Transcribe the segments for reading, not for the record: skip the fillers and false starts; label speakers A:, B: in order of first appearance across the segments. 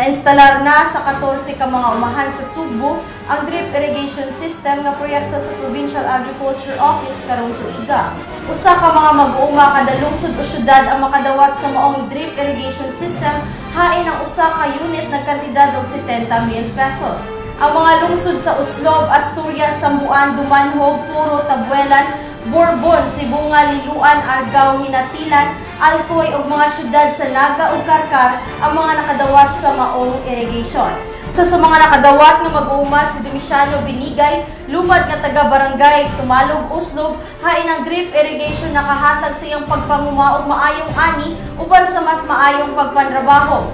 A: Nainstalar na sa 14 ka mga umahan sa Subo ang drip irrigation system nga proyekto sa Provincial Agriculture Office karong tuiga. Usa ka mga mag-uuma kada lungsod o syudad ang makadawat sa maong drip irrigation system, hain ang usa ka unit na kantidad og 70,000 pesos. Ang mga lungsod sa Uslob, Asturias, Sambuan, Dumanhog, Puro, Tabuelan, Borbon, Sibunga, Liluan, Argao, Hinatilan, Alcoy ug mga syudad sa Naga ug Karkar ang mga nakadawat sa maong irrigation. Sa mga nakadawat nga mag-uuma si Domiciano Binigay, lumad nga taga-barangay Tumalog, Uslob, hain ang drip irrigation nakahatag sa iyang pagpanguma og maayong ani uban sa mas maayong pagpanrabaho.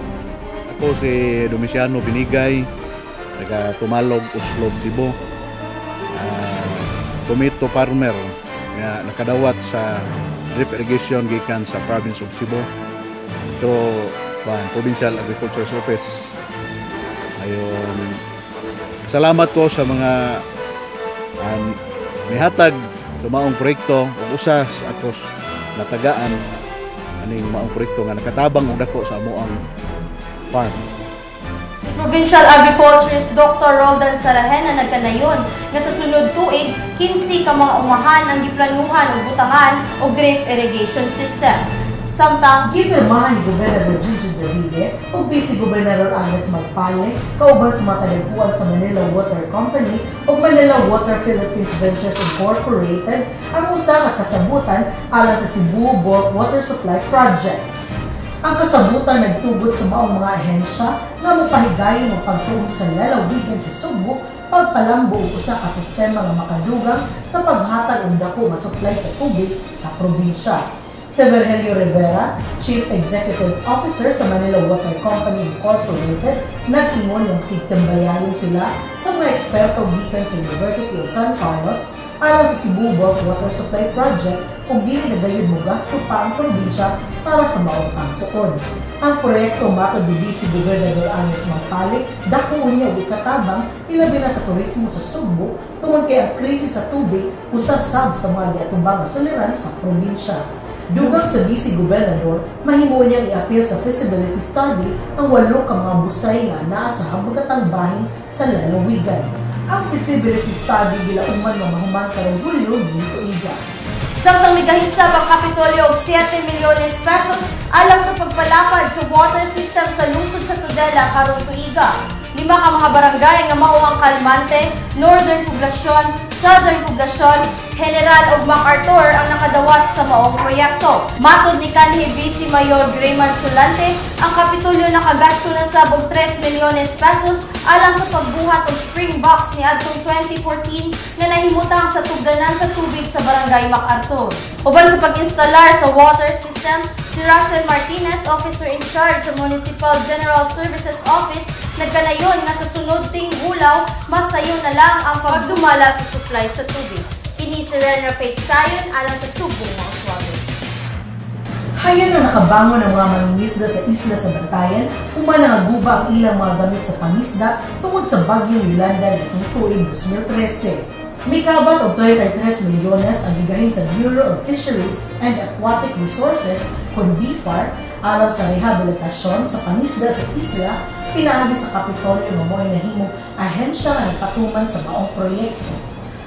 B: Ako si Domiciano Binigay, taga Tumalog, Uslob, Cebu. Tomato farmer nga nakadawat sa drip irrigation gikan sa province of Cebu. Ito, Provincial Agriculture Office. Ayun, salamat ko sa mga mihatag sa maong proyekto ug usas ako natagaan aning maong proyekto nga nakatabang og dako sa amoang farm.
A: Provincial Agriculturist Dr. Roldan Sarahena nagkanayon nga sa sunod tuig 15 ka mga umahan ang giplanuhan og butangan og drip irrigation system. Samtang
C: gipirmahan ni Gobernador Gigi Davide o Vice Gobernador Agnes Magpale kauban sa mga talagpuan sa Manila Water Company o Manila Water Philippines Ventures Incorporated ang usa ka kasabutan alang sa Cebu Bulk Water Supply Project. Ang kasabutan nagtugot sa maong mga ahensya nga mopahigayon ang pagtuon sa lalawigan sa Subo pagpalambo og usa ka sistema nga makadugang sa paghatag og dako nga supply sa tubig sa probinsya. Si Virgilio Rivera, Chief Executive Officer sa Manila Water Company Incorporated, nag-ingon yung tigtambayayon sila sa mga eksperto gikan sa University of San Carlos alang sa Cebu Bulk Water Supply Project kung dili na gayud mo gasto pa ang probinsya para sa maong pagtuon. Ang proyekto matod ni Vice Gobernador Agnes Magpale, dako niya og ikatabang ilabi na sa turismo sa Subo tungod kay ang krisis sa tubig usa sab sa mga giatubang nga suliran sa probinsya. Dugang sa Vice Gobernador, mahimo niyang i-appeal sa feasibility study ang 8 ka mga busay nga naa sa habagatang bahin sa lalawigan. Ang feasibility study gilauman nga mahuman karong Hulyo dito iga.
A: Samtang migahinsab ang Kapitolyo og 7 milyones pesos alang sa pagpalapad sa water system sa lungsod sa Tudela karong tuiga. 5 ka mga barangay nga mao ang Calmante, Northern Poblacion, Southern Poblacion, General ug MacArthur ang nakadawat sa maong proyekto. Matod ni kanhi Vice Mayor Raymond Sulante, ang Kapitolyo nakagasto na sa 3 milyones pesos alang sa pagbuhat og spring box niadtong 2014 nga nahimutang sa tugdanan sa tubig sa barangay MacArthur. Uban sa pag-instalar sa water system, si Russell Martinez, Officer in Charge sa Municipal General Services Office, nagkanayon nga sa sunod ting ulaw, mas sayo na lang ang pagdumala sa supply sa tubig. Kini si Renner Paigsayon alang sa Subo mga uswado.
C: Hayan na nakabangon ang mga mangingisda sa isla sa Bantayan, human nangaguba ang ilang mga gamit sa pangisda tungod sa bagyong Yolanda nitong tuig 2013. May kabat og 33 milyones ang gigahin sa Bureau of Fisheries and Aquatic Resources kung BFAR alang sa rehabilitasyon sa pangisda sa isla, pinaagi sa Kapitolyo nga mo'y nahimong ahensya nga nagpatuman sa maong proyekto.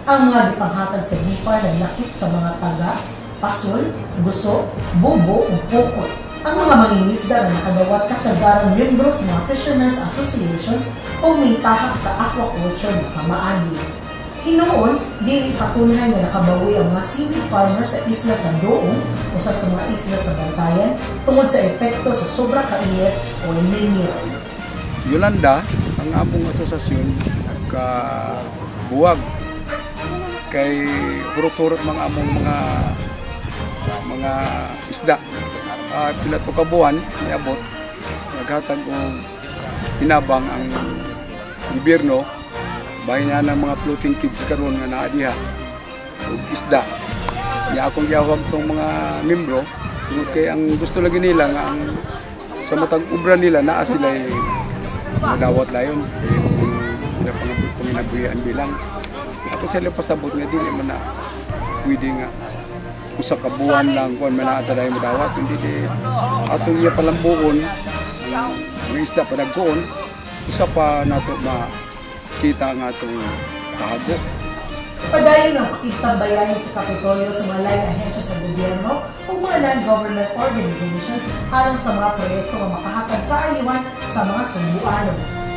C: Ang mga gipanghatag sa BFAR naglakip sa mga taga, pasol, guso, bubo ug pokot. Ang mga mangingisda na nakadawat kasagarang miyembro sa mga Fishermen's Association o may tahak sa aquaculture na pamaagi. Hinoon, dili patunay na nakabawi ang mga seaweed farmers sa isla sa Doong o sa mga isla sa Bantayan tungod sa epekto sa sobra kainit o El Niño.
D: Yolanda, ang among asosasyon ka buwag kay hurot-hurot mga among mga isda. Pila to ka buwan niabot naghatag og pinabang ang gobyerno bahin na ng mga floating kids karon nga naa diha og isda. Ya akong giawag tong mga membro kay ang gusto lagi nila nga ang sa matag ubra nila naa sila madawat layon kay panginabuhian bilang ako sila pasabot nga dili man na pwede nga usa ka buwan lang kun man naa taday madawat hindi di atong iya palambuon mga isda pa nagkuon, usa pa nato makita nga itong kahago.
C: Padayon ang pakigtambayan sa Kapitolyo sa mga laing ahensya sa gobyerno o mga non-government organizations alang sa mga proyekto na makahatag kaayuhan sa mga sumbuano.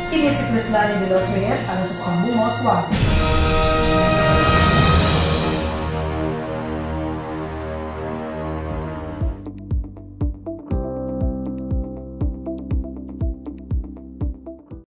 C: Kini si Crislani de los Reyes alang sa Sumbong Oswald.